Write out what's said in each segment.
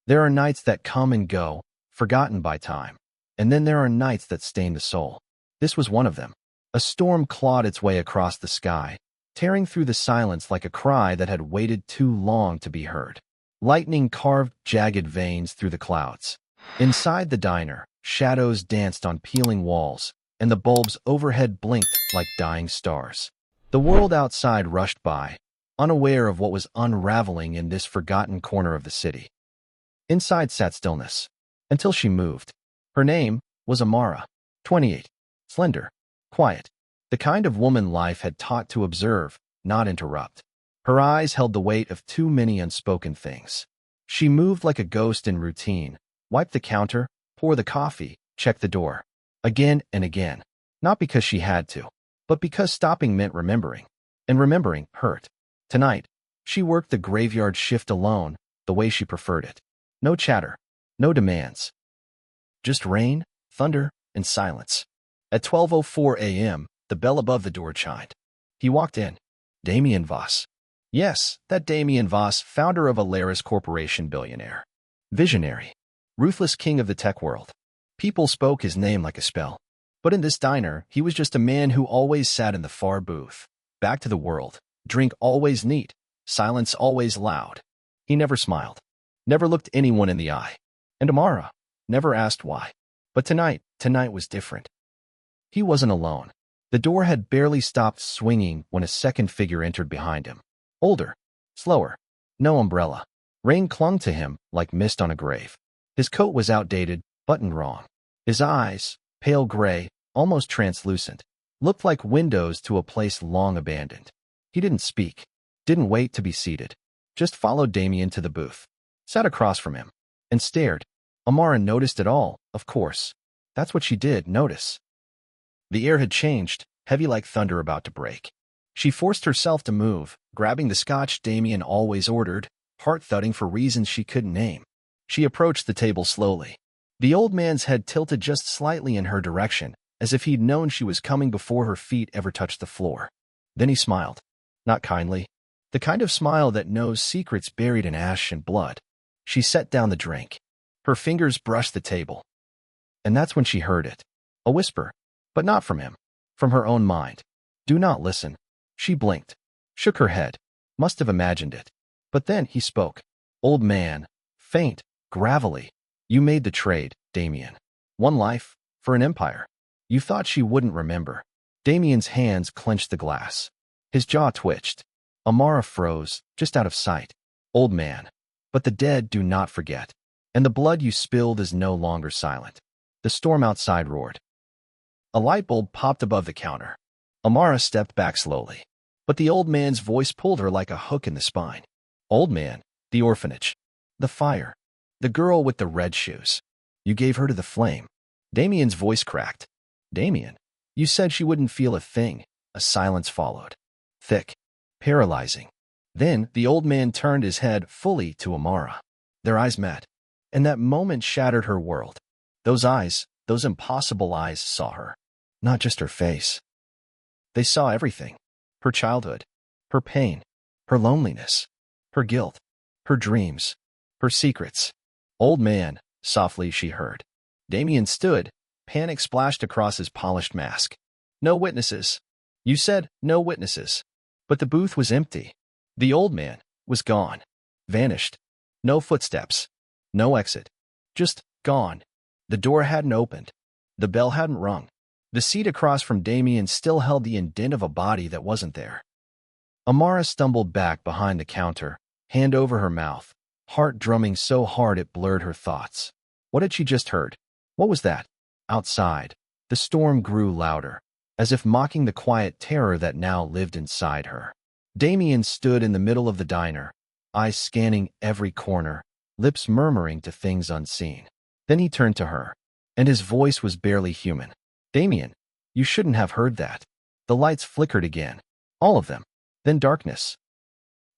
There are nights that come and go, forgotten by time. And then there are nights that stain the soul. This was one of them. A storm clawed its way across the sky, tearing through the silence like a cry that had waited too long to be heard. Lightning carved jagged veins through the clouds. Inside the diner, shadows danced on peeling walls, and the bulbs overhead blinked like dying stars. The world outside rushed by, unaware of what was unraveling in this forgotten corner of the city. Inside sat stillness, until she moved. Her name was Amara, 28, slender, quiet, the kind of woman life had taught to observe, not interrupt. Her eyes held the weight of too many unspoken things. She moved like a ghost in routine, wiped the counter, poured the coffee, checked the door. Again and again, not because she had to, but because stopping meant remembering, and remembering hurt. Tonight, she worked the graveyard shift alone, the way she preferred it. No chatter, no demands. Just rain, thunder, and silence. At 12:04 a.m., the bell above the door chimed. He walked in. Damian Voss. Yes, that Damian Voss, founder of Elaris Corporation, billionaire. Visionary. Ruthless king of the tech world. People spoke his name like a spell. But in this diner, he was just a man who always sat in the far booth. Back to the world. Drink always neat. Silence always loud. He never smiled. Never looked anyone in the eye. And Amara never asked why. But tonight was different. He wasn't alone. The door had barely stopped swinging when a second figure entered behind him. Older, slower, no umbrella. Rain clung to him like mist on a grave. His coat was outdated, buttoned wrong. His eyes, pale gray, almost translucent, looked like windows to a place long abandoned. He didn't speak, didn't wait to be seated, just followed Damian to the booth, sat across from him, and stared. Amara noticed it all, of course. That's what she did, notice. The air had changed, heavy like thunder about to break. She forced herself to move, grabbing the scotch Damian always ordered, heart thudding for reasons she couldn't name. She approached the table slowly. The old man's head tilted just slightly in her direction, as if he'd known she was coming before her feet ever touched the floor. Then he smiled. Not kindly. The kind of smile that knows secrets buried in ash and blood. She set down the drink. Her fingers brushed the table. And that's when she heard it. A whisper. But not from him. From her own mind. Do not listen. She blinked. Shook her head. Must have imagined it. But then he spoke. Old man. Faint. Gravelly. You made the trade, Damian. One life. For an empire. You thought she wouldn't remember. Damian's hands clenched the glass. His jaw twitched. Amara froze, just out of sight. Old man. But the dead do not forget. And the blood you spilled is no longer silent. The storm outside roared. A light bulb popped above the counter. Amara stepped back slowly. But the old man's voice pulled her like a hook in the spine. Old man. The orphanage. The fire. The girl with the red shoes. You gave her to the flame. Damian's voice cracked. Damian. You said she wouldn't feel a thing. A silence followed. Thick. Paralyzing. Then the old man turned his head fully to Amara. Their eyes met. And that moment shattered her world. Those eyes, those impossible eyes saw her. Not just her face. They saw everything. Her childhood. Her pain. Her loneliness. Her guilt. Her dreams. Her secrets. Old man, softly she heard. Damian stood. Panic splashed across his polished mask. No witnesses. You said no witnesses. But the booth was empty. The old man was gone. Vanished. No footsteps. No exit. Just gone. The door hadn't opened. The bell hadn't rung. The seat across from Damian still held the indent of a body that wasn't there. Amara stumbled back behind the counter, hand over her mouth, heart drumming so hard it blurred her thoughts. What had she just heard? What was that? Outside, the storm grew louder, as if mocking the quiet terror that now lived inside her. Damian stood in the middle of the diner, eyes scanning every corner, lips murmuring to things unseen. Then he turned to her, and his voice was barely human. Damian, you shouldn't have heard that. The lights flickered again. All of them. Then darkness.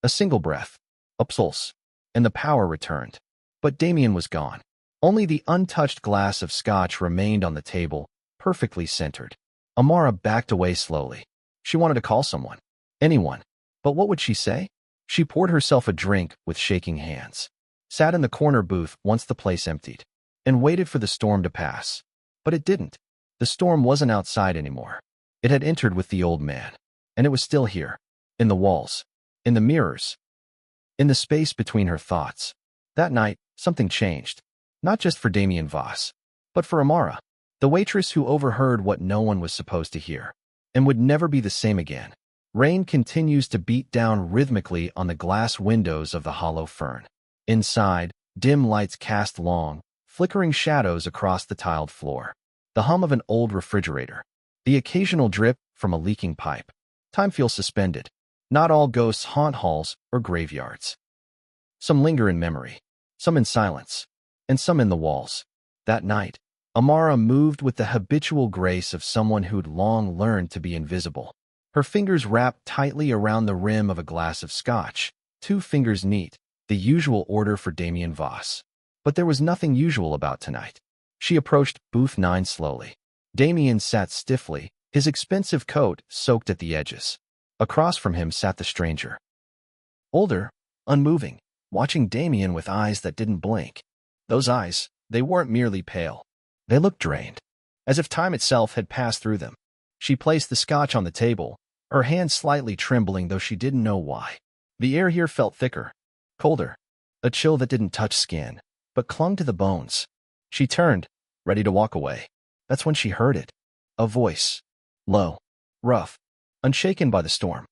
A single breath. A pulse. And the power returned. But Damian was gone. Only the untouched glass of scotch remained on the table, perfectly centered. Amara backed away slowly. She wanted to call someone. Anyone. But what would she say? She poured herself a drink with shaking hands. sat in the corner booth once the place emptied, and waited for the storm to pass. But it didn't. The storm wasn't outside anymore. It had entered with the old man, and it was still here, in the walls, in the mirrors, in the space between her thoughts. That night, something changed. Not just for Damian Voss, but for Amara, the waitress who overheard what no one was supposed to hear, and would never be the same again. Rain continues to beat down rhythmically on the glass windows of the hollow fern. Inside, dim lights cast long, flickering shadows across the tiled floor. The hum of an old refrigerator. The occasional drip from a leaking pipe. Time feels suspended. Not all ghosts haunt halls or graveyards. Some linger in memory, some in silence, and some in the walls. That night, Amara moved with the habitual grace of someone who'd long learned to be invisible. Her fingers wrapped tightly around the rim of a glass of scotch, 2 fingers neat, the usual order for Damian Voss. But there was nothing usual about tonight. She approached booth 9 slowly. Damian sat stiffly, his expensive coat soaked at the edges. Across from him sat the stranger. Older, unmoving, watching Damian with eyes that didn't blink. Those eyes, they weren't merely pale. They looked drained, as if time itself had passed through them. She placed the scotch on the table, her hand slightly trembling though she didn't know why. The air here felt thicker, colder, a chill that didn't touch skin, but clung to the bones. She turned, ready to walk away. That's when she heard it. A voice. Low, rough, unshaken by the storm.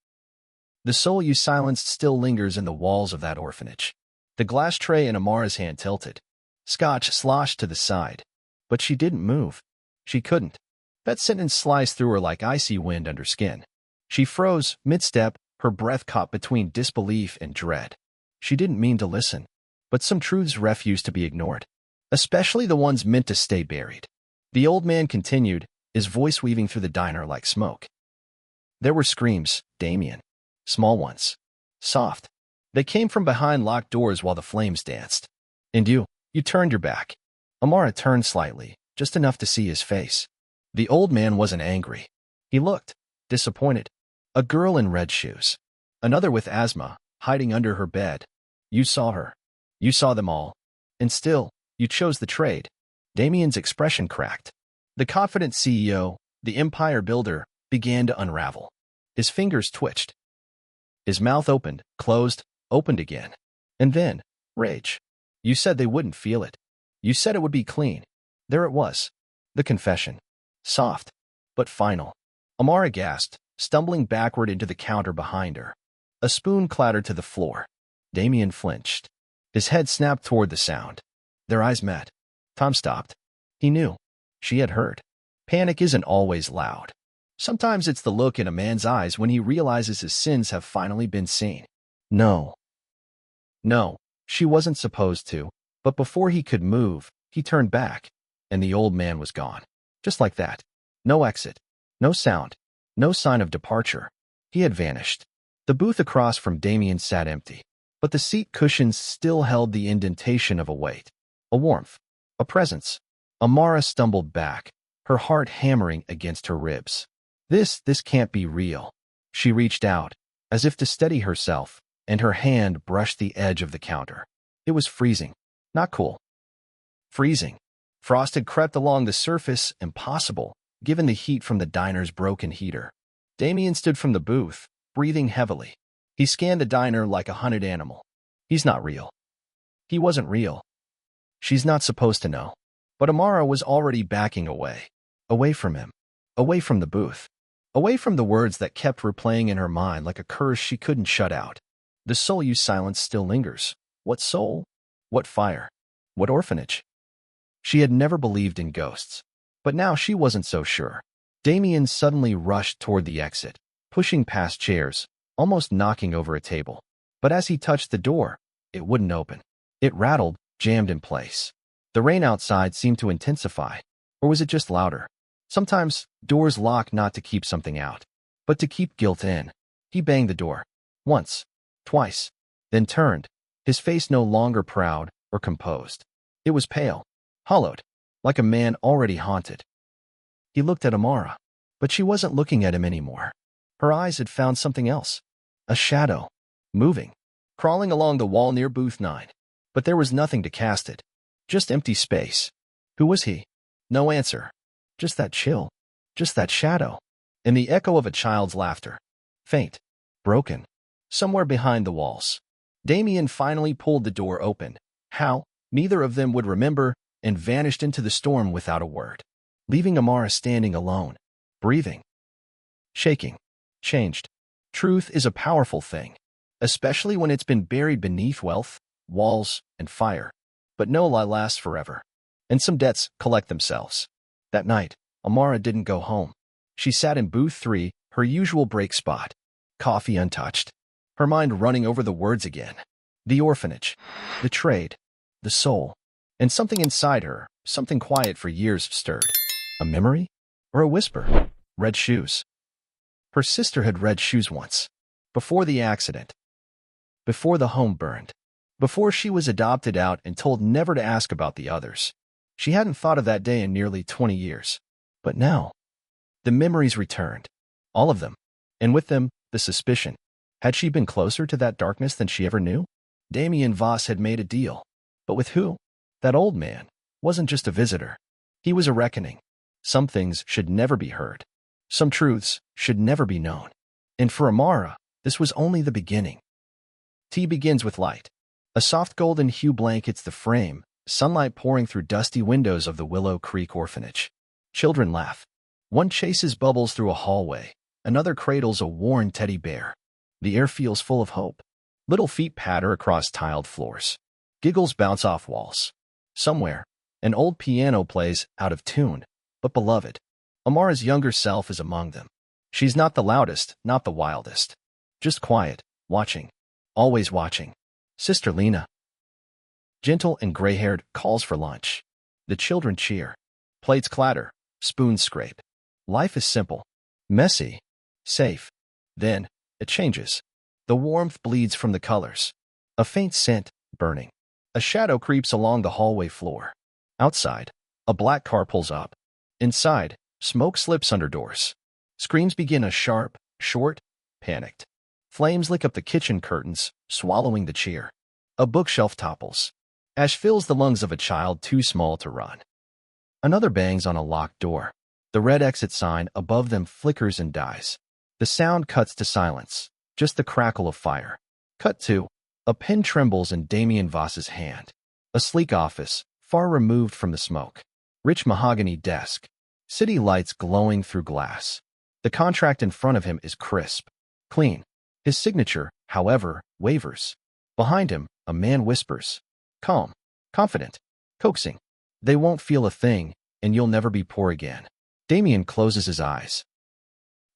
The soul you silenced still lingers in the walls of that orphanage. The glass tray in Amara's hand tilted. Scotch sloshed to the side. But she didn't move. She couldn't. That sentence sliced through her like icy wind under skin. She froze, mid-step, her breath caught between disbelief and dread. She didn't mean to listen. But some truths refuse to be ignored. Especially the ones meant to stay buried. The old man continued, his voice weaving through the diner like smoke. There were screams, Damian. Small ones. Soft. They came from behind locked doors while the flames danced. And you turned your back. Amara turned slightly, just enough to see his face. The old man wasn't angry. He looked disappointed. A girl in red shoes. Another with asthma, hiding under her bed. You saw her. You saw them all. And still, you chose the trade. Damian's expression cracked. The confident CEO, the empire builder, began to unravel. His fingers twitched. His mouth opened, closed, opened again. And then, rage. You said they wouldn't feel it. You said it would be clean. There it was. The confession. Soft, but final. Amara gasped, stumbling backward into the counter behind her. A spoon clattered to the floor. Damian flinched. His head snapped toward the sound. Their eyes met. Tom stopped. He knew. She had heard. Panic isn't always loud. Sometimes it's the look in a man's eyes when he realizes his sins have finally been seen. No. No, she wasn't supposed to, but before he could move, he turned back, and the old man was gone. Just like that. No exit. No sound. No sign of departure. He had vanished. The booth across from Damian sat empty, but the seat cushions still held the indentation of a weight, a warmth, a presence. Amara stumbled back, her heart hammering against her ribs. This can't be real. She reached out, as if to steady herself, and her hand brushed the edge of the counter. It was freezing. Not cool. Freezing. Frost had crept along the surface, impossible, given the heat from the diner's broken heater. Damian stood from the booth, breathing heavily. He scanned the diner like a hunted animal. He's not real. He wasn't real. She's not supposed to know. But Amara was already backing away. Away from him. Away from the booth. Away from the words that kept replaying in her mind like a curse she couldn't shut out. The soul you silenced still lingers. What soul? What fire? What orphanage? She had never believed in ghosts. But now she wasn't so sure. Damian suddenly rushed toward the exit, pushing past chairs, almost knocking over a table. But as he touched the door, it wouldn't open. It rattled, jammed in place. The rain outside seemed to intensify. Or was it just louder? Sometimes, doors lock not to keep something out, but to keep guilt in. He banged the door. Once. Twice. Then turned, his face no longer proud or composed. It was pale. Hollowed. Like a man already haunted. He looked at Amara, but she wasn't looking at him anymore. Her eyes had found something else. A shadow. Moving. Crawling along the wall near booth 9. But there was nothing to cast it. Just empty space. Who was he? No answer. Just that chill. Just that shadow. And the echo of a child's laughter. Faint. Broken. Somewhere behind the walls. Damian finally pulled the door open. How? Neither of them would remember, and vanished into the storm without a word, leaving Amara standing alone, breathing, shaking, changed. Truth is a powerful thing, especially when it's been buried beneath wealth, walls, and fire. But no lie lasts forever, and some debts collect themselves. That night, Amara didn't go home. She sat in booth 3, her usual break spot, coffee untouched, her mind running over the words again. The orphanage, the trade, the soul, and something inside her, something quiet for years stirred. A memory? Or a whisper? Red shoes. Her sister had red shoes once. Before the accident. Before the home burned. Before she was adopted out and told never to ask about the others. She hadn't thought of that day in nearly 20 years. But now, the memories returned. All of them. And with them, the suspicion. Had she been closer to that darkness than she ever knew? Damian Voss had made a deal. But with who? That old man wasn't just a visitor. He was a reckoning. Some things should never be heard. Some truths should never be known. And for Amara, this was only the beginning. Tea begins with light. A soft golden hue blankets the frame, sunlight pouring through dusty windows of the Willow Creek orphanage. Children laugh. One chases bubbles through a hallway. Another cradles a worn teddy bear. The air feels full of hope. Little feet patter across tiled floors. Giggles bounce off walls. Somewhere, an old piano plays out of tune, but beloved. Amara's younger self is among them. She's not the loudest, not the wildest. Just quiet, watching. Always watching. Sister Lena, gentle and gray-haired, calls for lunch. The children cheer. Plates clatter. Spoons scrape. Life is simple. Messy. Safe. Then, it changes. The warmth bleeds from the colors. A faint scent, burning. A shadow creeps along the hallway floor. Outside, a black car pulls up. Inside, smoke slips under doors. Screams begin a sharp, short, panicked. Flames lick up the kitchen curtains, swallowing the cheer. A bookshelf topples. Ash fills the lungs of a child too small to run. Another bangs on a locked door. The red exit sign above them flickers and dies. The sound cuts to silence, just the crackle of fire. Cut to, a pen trembles in Damian Voss's hand. A sleek office, far removed from the smoke. Rich mahogany desk. City lights glowing through glass. The contract in front of him is crisp, clean. His signature, however, wavers. Behind him, a man whispers. Calm, confident, coaxing. They won't feel a thing, and you'll never be poor again. Damian closes his eyes.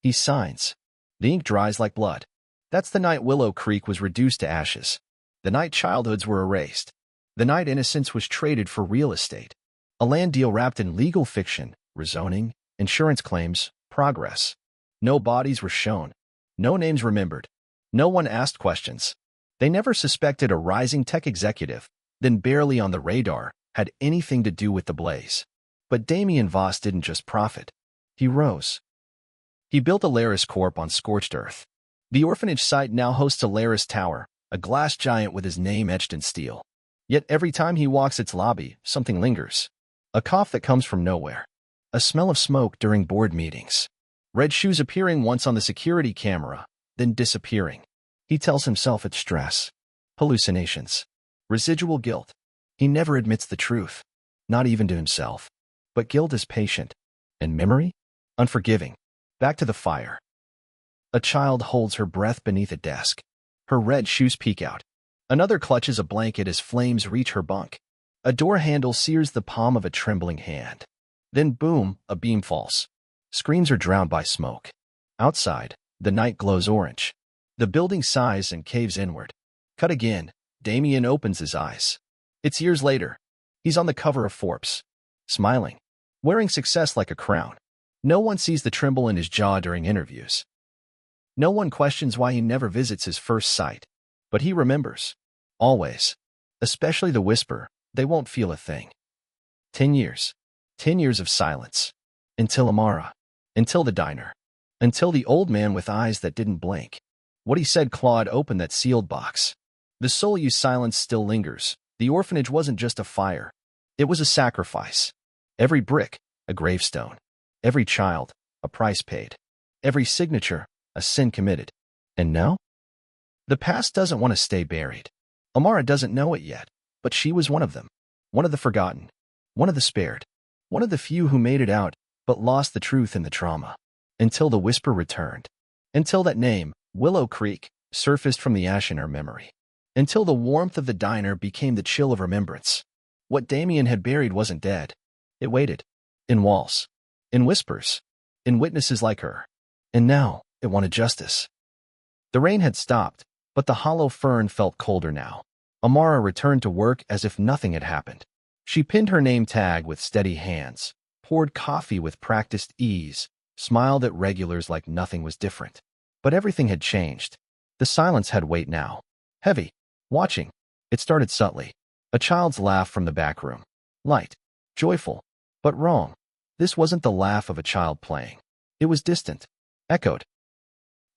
He signs. The ink dries like blood. That's the night Willow Creek was reduced to ashes. The night childhoods were erased. The night innocence was traded for real estate. A land deal wrapped in legal fiction, rezoning, insurance claims, progress. No bodies were shown. No names remembered. No one asked questions. They never suspected a rising tech executive, then barely on the radar, had anything to do with the blaze. But Damian Voss didn't just profit. He rose. He built Elaris Corp on scorched earth. The orphanage site now hosts Elaris Tower, a glass giant with his name etched in steel. Yet every time he walks its lobby, something lingers. A cough that comes from nowhere. A smell of smoke during board meetings. Red shoes appearing once on the security camera, then disappearing. He tells himself it's stress, hallucinations, residual guilt. He never admits the truth, not even to himself. But guilt is patient, and memory? Unforgiving. Back to the fire. A child holds her breath beneath a desk. Her red shoes peek out. Another clutches a blanket as flames reach her bunk. A door handle sears the palm of a trembling hand. Then boom, a beam falls. Screams are drowned by smoke. Outside, the night glows orange. The building sighs and caves inward. Cut again. Damian opens his eyes. It's years later. He's on the cover of Forbes. Smiling. Wearing success like a crown. No one sees the tremble in his jaw during interviews. No one questions why he never visits his first site. But he remembers. Always. Especially the whisper, they won't feel a thing. 10 years. 10 years of silence. Until Amara. Until the diner. Until the old man with eyes that didn't blink. What he said clawed open that sealed box. The soul-used silence still lingers, The orphanage wasn't just a fire. It was a sacrifice. Every brick, a gravestone. Every child, a price paid. Every signature, a sin committed. And now? The past doesn't want to stay buried. Amara doesn't know it yet, but she was one of them. One of the forgotten. One of the spared. One of the few who made it out, but lost the truth in the trauma. Until the whisper returned. Until that name, Willow Creek, surfaced from the ash in her memory. Until the warmth of the diner became the chill of remembrance. What Damian had buried wasn't dead. It waited. In walls. In whispers. In witnesses like her. And now, it wanted justice. The rain had stopped, but the hollow fern felt colder now. Amara returned to work as if nothing had happened. She pinned her name tag with steady hands, poured coffee with practiced ease, smiled at regulars like nothing was different. But everything had changed. The silence had weight now. Heavy. Watching. It started subtly. A child's laugh from the back room. Light. Joyful. But wrong. This wasn't the laugh of a child playing. It was distant. Echoed.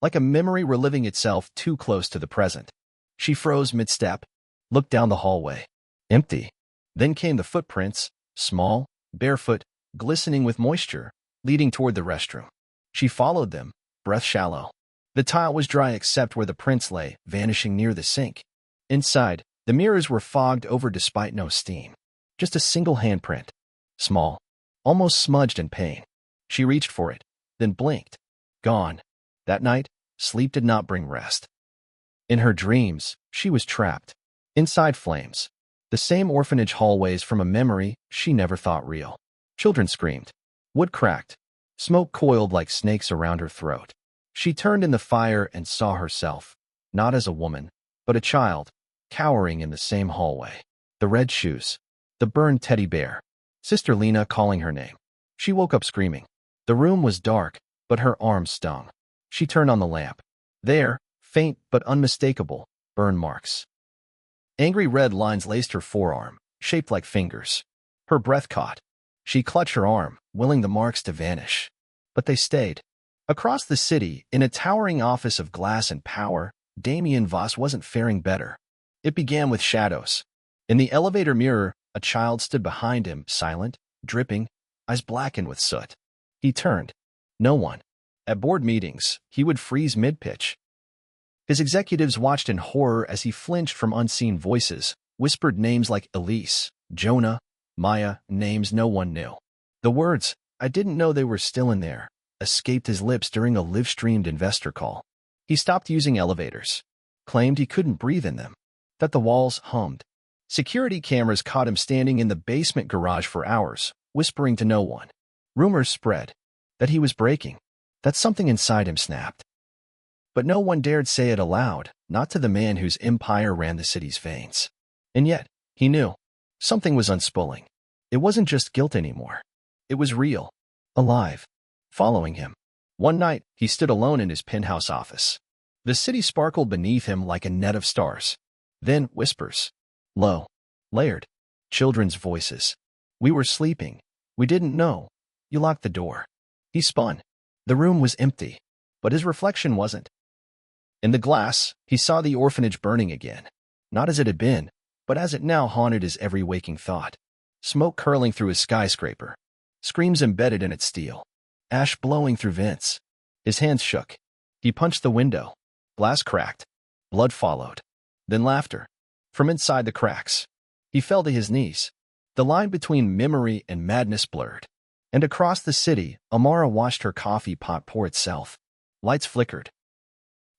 Like a memory reliving itself too close to the present. She froze mid-step, looked down the hallway. Empty. Then came the footprints, small, barefoot, glistening with moisture, leading toward the restroom. She followed them, breath shallow. The tile was dry except where the prints lay, vanishing near the sink. Inside, the mirrors were fogged over despite no steam. Just a single handprint. Small. Almost smudged in pain. She reached for it, then blinked. Gone. That night, sleep did not bring rest. In her dreams, she was trapped. Inside flames. The same orphanage hallways from a memory she never thought real. Children screamed. Wood cracked. Smoke coiled like snakes around her throat. She turned in the fire and saw herself, not as a woman, but a child, cowering in the same hallway. The red shoes. The burned teddy bear. Sister Lena calling her name. She woke up screaming. The room was dark, but her arms stung. She turned on the lamp. There, faint but unmistakable, burn marks. Angry red lines laced her forearm, shaped like fingers. Her breath caught. She clutched her arm, willing the marks to vanish. But they stayed. Across the city, in a towering office of glass and power, Damian Voss wasn't faring better. It began with shadows. In the elevator mirror, a child stood behind him, silent, dripping, eyes blackened with soot. He turned. No one. At board meetings, he would freeze mid-pitch. His executives watched in horror as he flinched from unseen voices, whispered names like Elise, Jonah, Maya, names no one knew. The words, "I didn't know they were still in there," escaped his lips during a live-streamed investor call. He stopped using elevators, claimed he couldn't breathe in them, that the walls hummed. Security cameras caught him standing in the basement garage for hours, whispering to no one. Rumors spread that he was breaking, that something inside him snapped. But no one dared say it aloud, not to the man whose empire ran the city's veins. And yet, he knew. Something was unspooling. It wasn't just guilt anymore. It was real. Alive. Following him. One night, he stood alone in his penthouse office. The city sparkled beneath him like a net of stars. Then, whispers. Low. Layered. Children's voices. We were sleeping. We didn't know. You locked the door. He spun. The room was empty. But his reflection wasn't. In the glass, he saw the orphanage burning again. Not as it had been, but as it now haunted his every waking thought. Smoke curling through his skyscraper. Screams embedded in its steel. Ash blowing through vents. His hands shook. He punched the window. Glass cracked. Blood followed. Then laughter. From inside the cracks. He fell to his knees. The line between memory and madness blurred. And across the city, Amara watched her coffee pot pour itself. Lights flickered.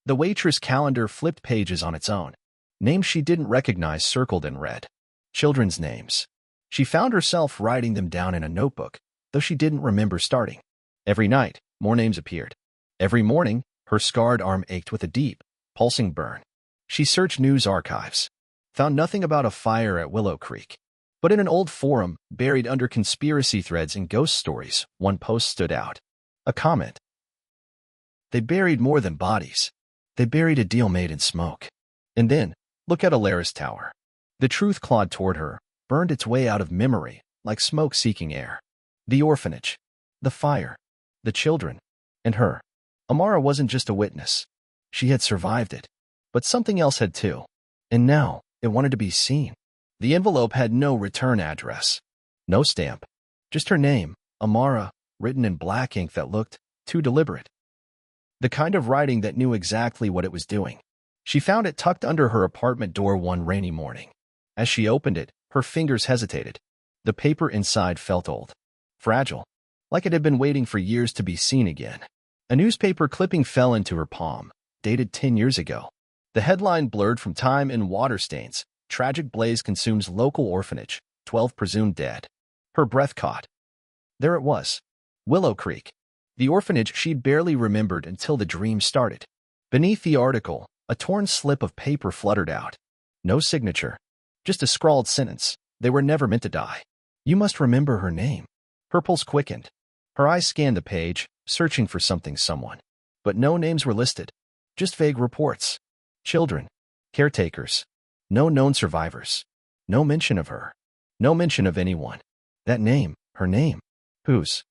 The Waitress calendar flipped pages on its own. Names she didn't recognize circled in red. Children's names. She found herself writing them down in a notebook, though she didn't remember starting. Every night, more names appeared. Every morning, her scarred arm ached with a deep, pulsing burn. She searched news archives. Found nothing about a fire at Willow Creek. But in an old forum, buried under conspiracy threads and ghost stories, one post stood out. A comment. They buried more than bodies. They buried a deal made in smoke. And then, look at Elaris Tower. The truth clawed toward her, burned its way out of memory, like smoke seeking air. The orphanage. The fire. The children. And her. Amara wasn't just a witness. She had survived it. But something else had too. And now, it wanted to be seen. The envelope had no return address. No stamp. Just her name, Amara, written in black ink that looked too deliberate. The kind of writing that knew exactly what it was doing. She found it tucked under her apartment door one rainy morning. As she opened it, her fingers hesitated. The paper inside felt old. Fragile. Like it had been waiting for years to be seen again. A newspaper clipping fell into her palm, dated 10 years ago. The headline blurred from time and water stains. Tragic blaze consumes local orphanage. 12 presumed dead. Her breath caught. There it was. Willow Creek. The orphanage she'd barely remembered until the dream started. Beneath the article, a torn slip of paper fluttered out. No signature. Just a scrawled sentence. They were never meant to die. You must remember her name. Her pulse quickened. Her eyes scanned the page, searching for someone. But no names were listed. Just vague reports. Children. Caretakers. No known survivors. No mention of her. No mention of anyone. That name, her name. Whose?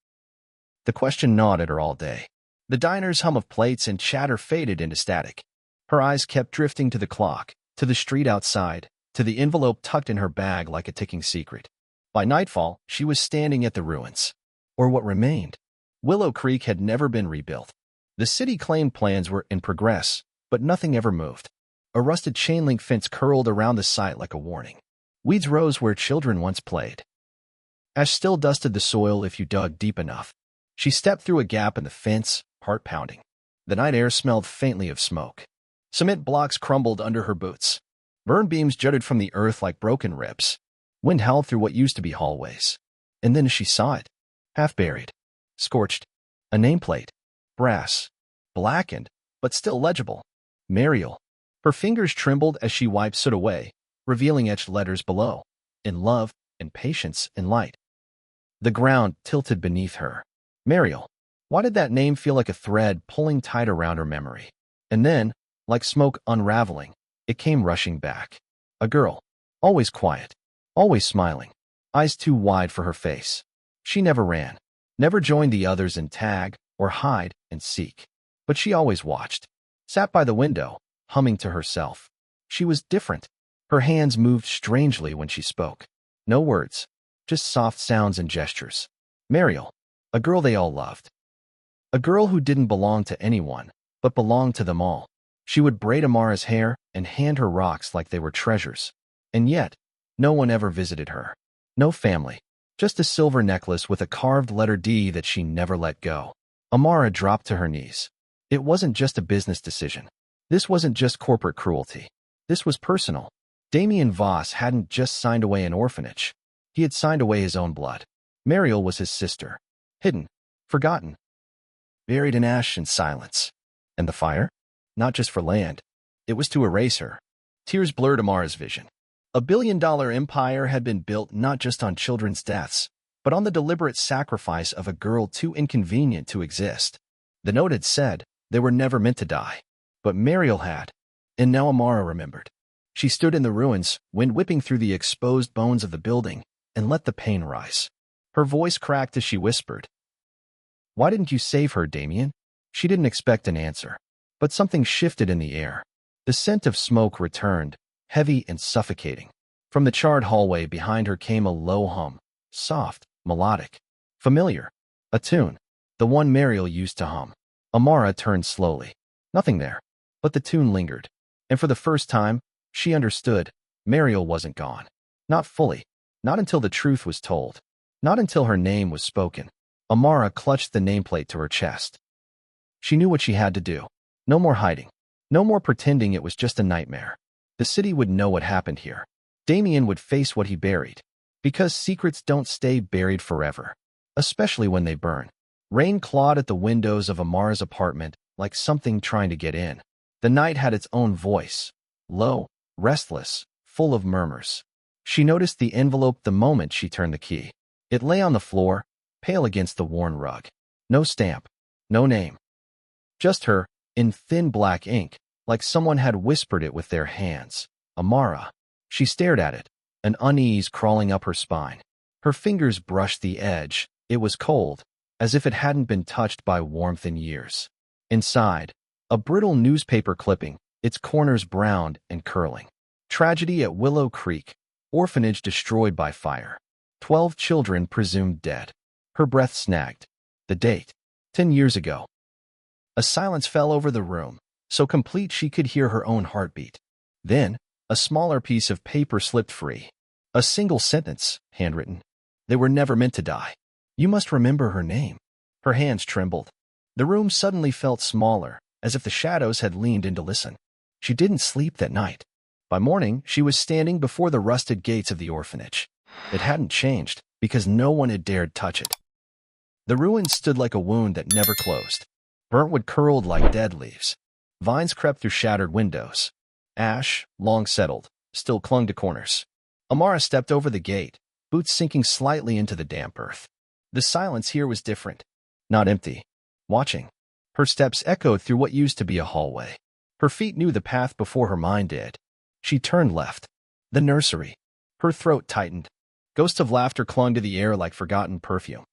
The question gnawed at her all day. The diner's hum of plates and chatter faded into static. Her eyes kept drifting to the clock, to the street outside, to the envelope tucked in her bag like a ticking secret. By nightfall, she was standing at the ruins. Or what remained. Willow Creek had never been rebuilt. The city claimed plans were in progress, but nothing ever moved. A rusted chain-link fence curled around the site like a warning. Weeds rose where children once played. Ash still dusted the soil if you dug deep enough. She stepped through a gap in the fence, heart pounding. The night air smelled faintly of smoke. Cement blocks crumbled under her boots. Burn beams jutted from the earth like broken ribs. Wind howled through what used to be hallways. And then she saw it. Half buried. Scorched. A nameplate. Brass. Blackened, but still legible. Mariel. Her fingers trembled as she wiped soot away, revealing etched letters below. In love, in patience, in light. The ground tilted beneath her. Mariel. Why did that name feel like a thread pulling tight around her memory? And then, like smoke unraveling, it came rushing back. A girl. Always quiet. Always smiling. Eyes too wide for her face. She never ran. Never joined the others in tag, or hide and seek. But she always watched. Sat by the window, humming to herself. She was different. Her hands moved strangely when she spoke. No words. Just soft sounds and gestures. Mariel. A girl they all loved. A girl who didn't belong to anyone, but belonged to them all. She would braid Amara's hair and hand her rocks like they were treasures. And yet, no one ever visited her. No family. Just a silver necklace with a carved letter D that she never let go. Amara dropped to her knees. It wasn't just a business decision. This wasn't just corporate cruelty. This was personal. Damian Voss hadn't just signed away an orphanage. He had signed away his own blood. Mariel was his sister. Hidden. Forgotten. Buried in ash and silence. And the fire? Not just for land. It was to erase her. Tears blurred Amara's vision. A billion-dollar empire had been built not just on children's deaths, but on the deliberate sacrifice of a girl too inconvenient to exist. The note had said they were never meant to die. But Mariel had. And now Amara remembered. She stood in the ruins, wind whipping through the exposed bones of the building, and let the pain rise. Her voice cracked as she whispered. Why didn't you save her, Damian? She didn't expect an answer. But something shifted in the air. The scent of smoke returned, heavy and suffocating. From the charred hallway behind her came a low hum, soft, melodic, familiar. A tune, the one Mariel used to hum. Amara turned slowly. Nothing there. But the tune lingered. And for the first time, she understood. Mariel wasn't gone. Not fully. Not until the truth was told. Not until her name was spoken. Amara clutched the nameplate to her chest. She knew what she had to do. No more hiding. No more pretending it was just a nightmare. The city would know what happened here. Damian would face what he buried. Because secrets don't stay buried forever. Especially when they burn. Rain clawed at the windows of Amara's apartment like something trying to get in. The night had its own voice. Low, restless, full of murmurs. She noticed the envelope the moment she turned the key. It lay on the floor, pale against the worn rug. No stamp. No name. Just her, in thin black ink, like someone had whispered it with their hands. Amara. She stared at it, an unease crawling up her spine. Her fingers brushed the edge. It was cold, as if it hadn't been touched by warmth in years. Inside, a brittle newspaper clipping, its corners browned and curling. Tragedy at Willow Creek. Orphanage destroyed by fire. 12 children presumed dead. Her breath snagged. The date. 10 years ago. A silence fell over the room, so complete she could hear her own heartbeat. Then, a smaller piece of paper slipped free. A single sentence, handwritten. They were never meant to die. You must remember her name. Her hands trembled. The room suddenly felt smaller, as if the shadows had leaned in to listen. She didn't sleep that night. By morning, she was standing before the rusted gates of the orphanage. It hadn't changed, because no one had dared touch it. The ruins stood like a wound that never closed. Burnt wood curled like dead leaves. Vines crept through shattered windows. Ash, long settled, still clung to corners. Amara stepped over the gate, boots sinking slightly into the damp earth. The silence here was different. Not empty. Watching. Her steps echoed through what used to be a hallway. Her feet knew the path before her mind did. She turned left. The nursery. Her throat tightened. Ghosts of laughter clung to the air like forgotten perfume.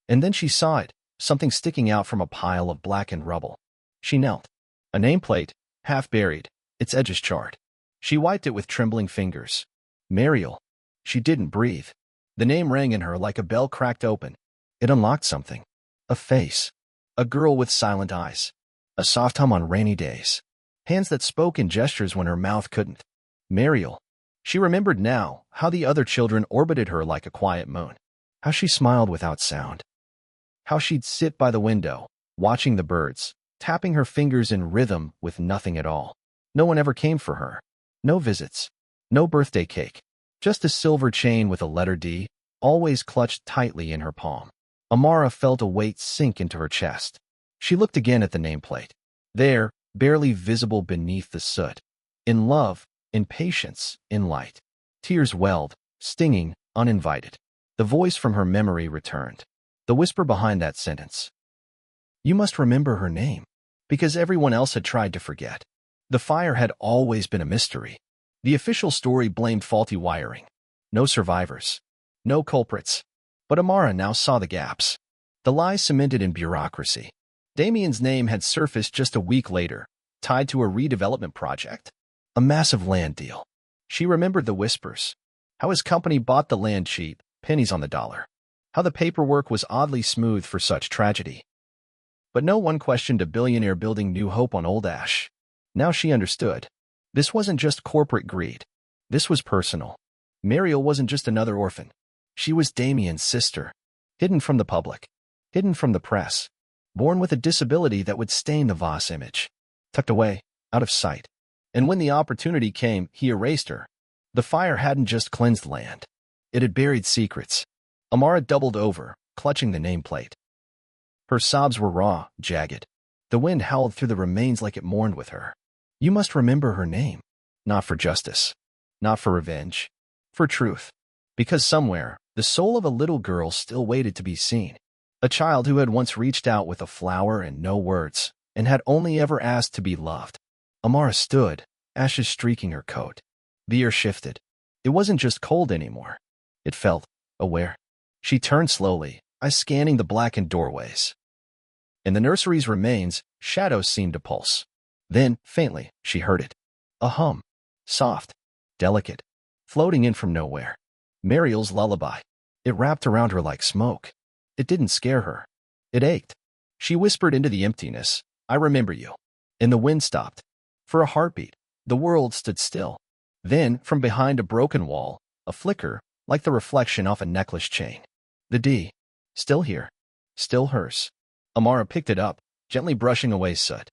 And then she saw it, something sticking out from a pile of blackened rubble. She knelt. A nameplate, half buried, its edges charred. She wiped it with trembling fingers. Mariel. She didn't breathe. The name rang in her like a bell cracked open. It unlocked something. A face. A girl with silent eyes. A soft hum on rainy days. Hands that spoke in gestures when her mouth couldn't. Mariel. She remembered now how the other children orbited her like a quiet moon. How she smiled without sound. How she'd sit by the window, watching the birds, tapping her fingers in rhythm with nothing at all. No one ever came for her. No visits. No birthday cake. Just a silver chain with a letter D, always clutched tightly in her palm. Amara felt a weight sink into her chest. She looked again at the nameplate. There, barely visible beneath the soot. In love, in patience, in light. Tears welled, stinging, uninvited. The voice from her memory returned. The whisper behind that sentence. You must remember her name. Because everyone else had tried to forget. The fire had always been a mystery. The official story blamed faulty wiring. No survivors. No culprits. But Amara now saw the gaps. The lies cemented in bureaucracy. Damian's name had surfaced just a week later, tied to a redevelopment project. A massive land deal. She remembered the whispers. How his company bought the land cheap, pennies on the dollar. How the paperwork was oddly smooth for such tragedy. But no one questioned a billionaire building new hope on old ash. Now she understood. This wasn't just corporate greed. This was personal. Mariel wasn't just another orphan. She was Damian's sister. Hidden from the public. Hidden from the press. Born with a disability that would stain the Voss image. Tucked away, out of sight. And when the opportunity came, he erased her. The fire hadn't just cleansed land. It had buried secrets. Amara doubled over, clutching the nameplate. Her sobs were raw, jagged. The wind howled through the remains like it mourned with her. You must remember her name. Not for justice. Not for revenge. For truth. Because somewhere, the soul of a little girl still waited to be seen. A child who had once reached out with a flower and no words, and had only ever asked to be loved. Amara stood, ashes streaking her coat. The air shifted. It wasn't just cold anymore. It felt aware. She turned slowly, eyes scanning the blackened doorways. In the nursery's remains, shadows seemed to pulse. Then, faintly, she heard it. A hum. Soft. Delicate. Floating in from nowhere. Mariel's lullaby. It wrapped around her like smoke. It didn't scare her. It ached. She whispered into the emptiness, I remember you. And the wind stopped. For a heartbeat, the world stood still. Then, from behind a broken wall, a flicker, like the reflection off a necklace chain. The D. Still here. Still hers. Amara picked it up, gently brushing away soot.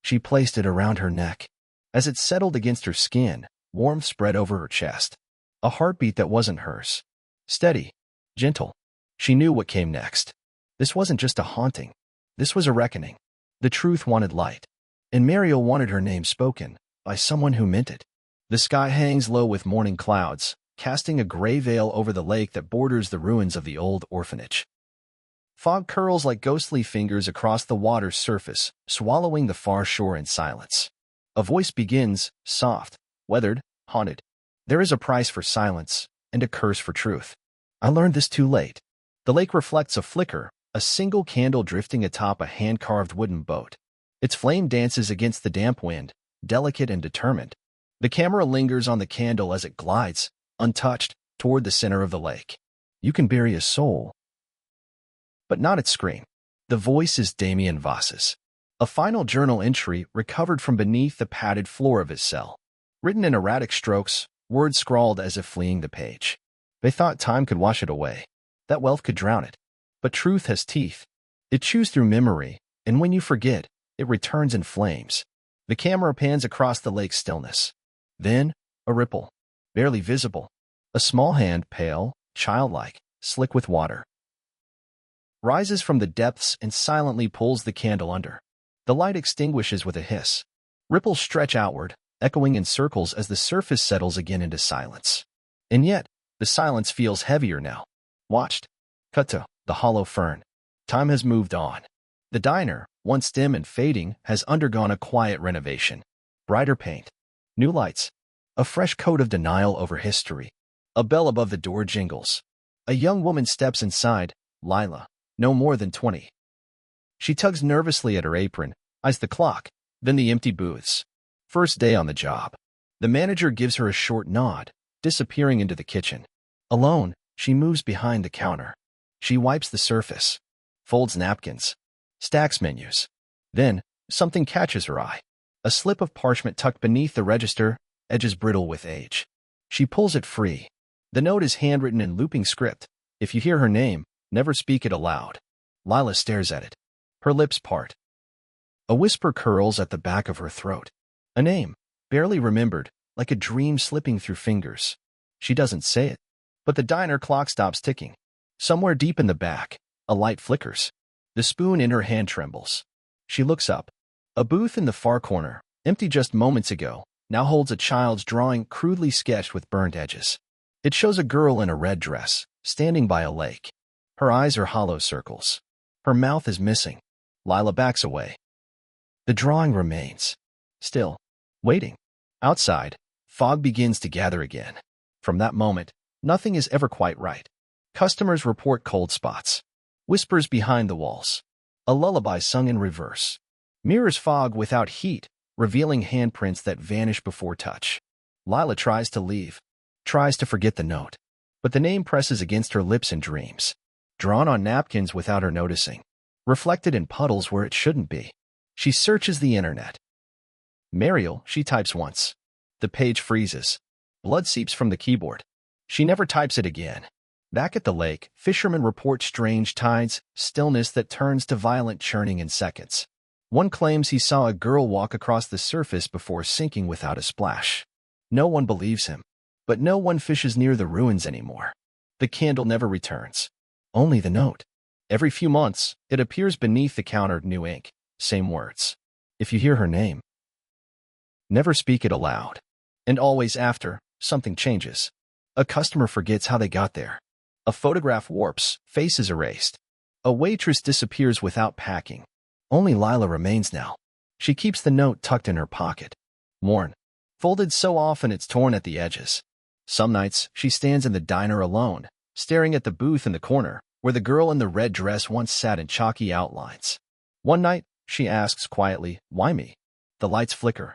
She placed it around her neck. As it settled against her skin, warmth spread over her chest. A heartbeat that wasn't hers. Steady. Gentle. She knew what came next. This wasn't just a haunting. This was a reckoning. The truth wanted light. And Mariel wanted her name spoken, by someone who meant it. The sky hangs low with morning clouds, casting a gray veil over the lake that borders the ruins of the old orphanage. Fog curls like ghostly fingers across the water's surface, swallowing the far shore in silence. A voice begins, soft, weathered, haunted. There is a price for silence, and a curse for truth. I learned this too late. The lake reflects a flicker, a single candle drifting atop a hand-carved wooden boat. Its flame dances against the damp wind, delicate and determined. The camera lingers on the candle as it glides, untouched, toward the center of the lake. You can bury a soul, but not its scream. The voice is Damian Voss's. A final journal entry recovered from beneath the padded floor of his cell. Written in erratic strokes, words scrawled as if fleeing the page. They thought time could wash it away, that wealth could drown it. But truth has teeth. It chews through memory, and when you forget, it returns in flames. The camera pans across the lake's stillness. Then, a ripple, barely visible. A small hand, pale, childlike, slick with water, rises from the depths and silently pulls the candle under. The light extinguishes with a hiss. Ripples stretch outward, echoing in circles as the surface settles again into silence. And yet, the silence feels heavier now. Watched. Cut to the hollow fern. Time has moved on. The diner, once dim and fading, has undergone a quiet renovation. Brighter paint, new lights, a fresh coat of denial over history. A bell above the door jingles. A young woman steps inside, Lila, no more than 20. She tugs nervously at her apron, eyes the clock, then the empty booths. First day on the job. The manager gives her a short nod, disappearing into the kitchen. Alone, she moves behind the counter. She wipes the surface, folds napkins, stacks menus. Then, something catches her eye. A slip of parchment tucked beneath the register, edges brittle with age. She pulls it free. The note is handwritten in looping script. If you hear her name, never speak it aloud. Lila stares at it. Her lips part. A whisper curls at the back of her throat. A name, barely remembered, like a dream slipping through fingers. She doesn't say it, but the diner clock stops ticking. Somewhere deep in the back, a light flickers. The spoon in her hand trembles. She looks up. A booth in the far corner, empty just moments ago, now holds a child's drawing crudely sketched with burnt edges. It shows a girl in a red dress, standing by a lake. Her eyes are hollow circles. Her mouth is missing. Lila backs away. The drawing remains. Still, waiting. Outside, fog begins to gather again. From that moment, nothing is ever quite right. Customers report cold spots. Whispers behind the walls. A lullaby sung in reverse. Mirrors fog without heat, revealing handprints that vanish before touch. Lila tries to leave, tries to forget the note. But the name presses against her lips in dreams. Drawn on napkins without her noticing. Reflected in puddles where it shouldn't be. She searches the internet. Mariel, she types once. The page freezes. Blood seeps from the keyboard. She never types it again. Back at the lake, fishermen report strange tides, stillness that turns to violent churning in seconds. One claims he saw a girl walk across the surface before sinking without a splash. No one believes him. But no one fishes near the ruins anymore. The candle never returns. Only the note. Every few months, it appears beneath the counter, new ink. Same words. If you hear her name, never speak it aloud. And always after, something changes. A customer forgets how they got there. A photograph warps, face is erased. A waitress disappears without packing. Only Lila remains now. She keeps the note tucked in her pocket. Worn. Folded so often it's torn at the edges. Some nights, she stands in the diner alone, staring at the booth in the corner, where the girl in the red dress once sat in chalky outlines. One night, she asks quietly, "Why me?" The lights flicker.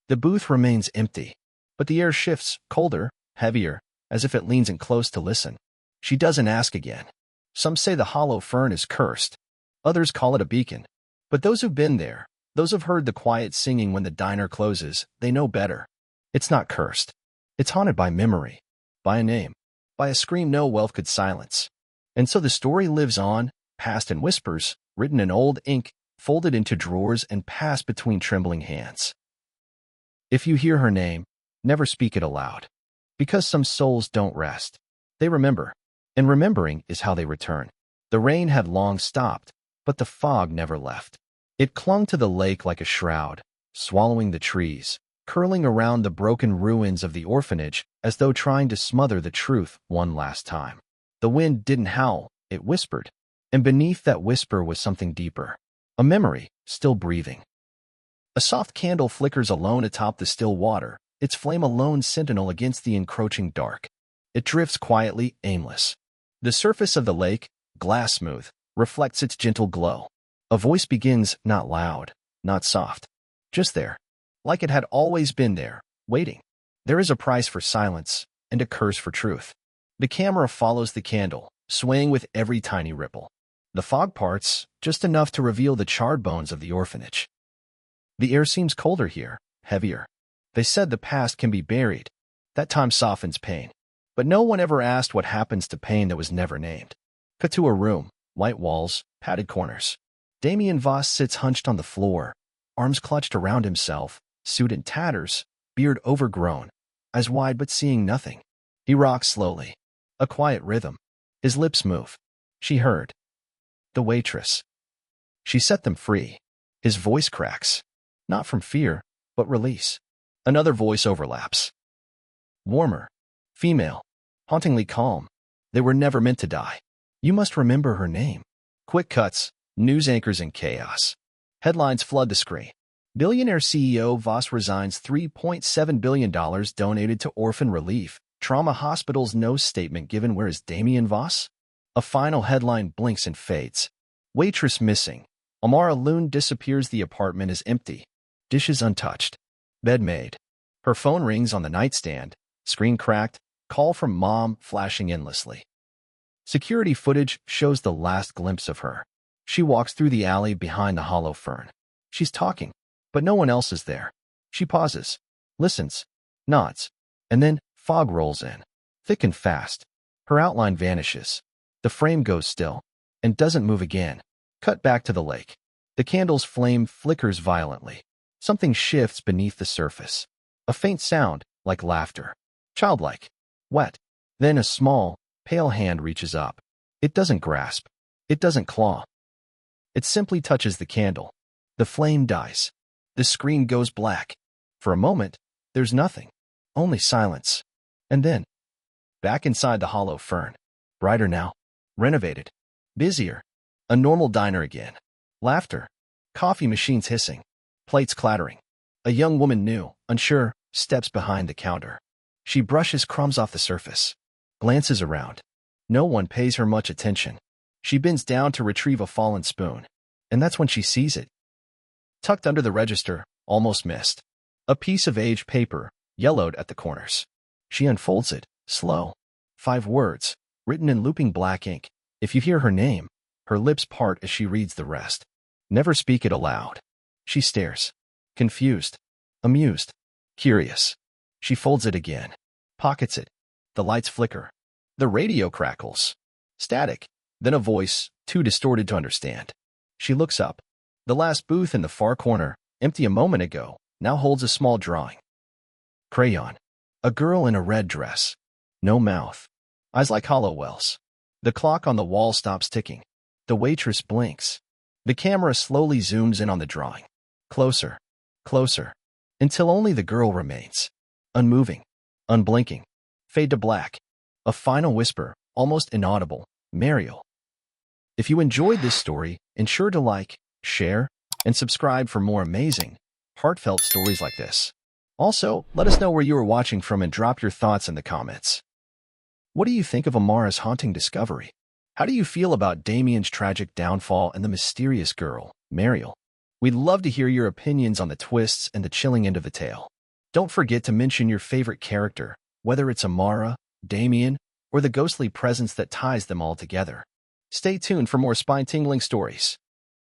The booth remains empty, but the air shifts, colder, heavier, as if it leans in close to listen. She doesn't ask again. Some say the hollow fern is cursed. Others call it a beacon. But those who've been there, those who've heard the quiet singing when the diner closes, they know better. It's not cursed. It's haunted by memory, by a name, by a scream no wealth could silence. And so the story lives on, passed in whispers, written in old ink, folded into drawers and passed between trembling hands. If you hear her name, never speak it aloud. Because some souls don't rest. They remember. And remembering is how they return. The rain had long stopped, but the fog never left. It clung to the lake like a shroud, swallowing the trees, curling around the broken ruins of the orphanage as though trying to smother the truth one last time. The wind didn't howl, it whispered. And beneath that whisper was something deeper. A memory, still breathing. A soft candle flickers alone atop the still water, its flame a lone sentinel against the encroaching dark. It drifts quietly, aimless. The surface of the lake, glass smooth, reflects its gentle glow. A voice begins, not loud, not soft. Just there. Like it had always been there, waiting. There is a price for silence, and a curse for truth. The camera follows the candle, swaying with every tiny ripple. The fog parts, just enough to reveal the charred bones of the orphanage. The air seems colder here, heavier. They said the past can be buried. That time softens pain. But no one ever asked what happens to pain that was never named. Cut to a room, white walls, padded corners. Damian Voss sits hunched on the floor, arms clutched around himself, suit in tatters, beard overgrown, eyes wide but seeing nothing. He rocks slowly. A quiet rhythm. His lips move. She heard. The waitress. She set them free. His voice cracks. Not from fear, but release. Another voice overlaps. Warmer. Female. Hauntingly calm. They were never meant to die. You must remember her name. Quick cuts. News anchors in chaos. Headlines flood the screen. Billionaire CEO Voss resigns $3.7 billion donated to orphan relief. Trauma hospitals no statement given. Where is Damian Voss? A final headline blinks and fades. Waitress missing. Amara loon disappears. The apartment is empty. Dishes untouched. Bed made. Her phone rings on the nightstand. Screen cracked. Call from mom flashing endlessly. Security footage shows the last glimpse of her. She walks through the alley behind the hollow fern. She's talking, but no one else is there. She pauses, listens, nods, and then fog rolls in, thick and fast. Her outline vanishes. The frame goes still and doesn't move again. Cut back to the lake. The candle's flame flickers violently. Something shifts beneath the surface. A faint sound, like laughter. Childlike. Wet. Then a small, pale hand reaches up. It doesn't grasp. It doesn't claw. It simply touches the candle. The flame dies. The screen goes black. For a moment, there's nothing. Only silence. And then, back inside the hollow fern. Brighter now. Renovated. Busier. A normal diner again. Laughter. Coffee machines hissing. Plates clattering. A young woman new, unsure, steps behind the counter. She brushes crumbs off the surface. Glances around. No one pays her much attention. She bends down to retrieve a fallen spoon. And that's when she sees it. Tucked under the register, almost missed. A piece of aged paper, yellowed at the corners. She unfolds it, slow. 5 words, written in looping black ink. If you hear her name, her lips part as she reads the rest. Never speak it aloud. She stares. Confused. Amused. Curious. She folds it again. Pockets it. The lights flicker. The radio crackles. Static. Then a voice, too distorted to understand. She looks up. The last booth in the far corner, empty a moment ago, now holds a small drawing. Crayon. A girl in a red dress. No mouth. Eyes like hollow wells. The clock on the wall stops ticking. The waitress blinks. The camera slowly zooms in on the drawing. Closer. Closer. Until only the girl remains. Unmoving. Unblinking. Fade to black. A final whisper, almost inaudible. Mariel. If you enjoyed this story, ensure to like, share, and subscribe for more amazing, heartfelt stories like this. Also, let us know where you are watching from and drop your thoughts in the comments. What do you think of Amara's haunting discovery? How do you feel about Damian's tragic downfall and the mysterious girl, Mariel? We'd love to hear your opinions on the twists and the chilling end of the tale. Don't forget to mention your favorite character, whether it's Amara, Damian, or the ghostly presence that ties them all together. Stay tuned for more spine-tingling stories.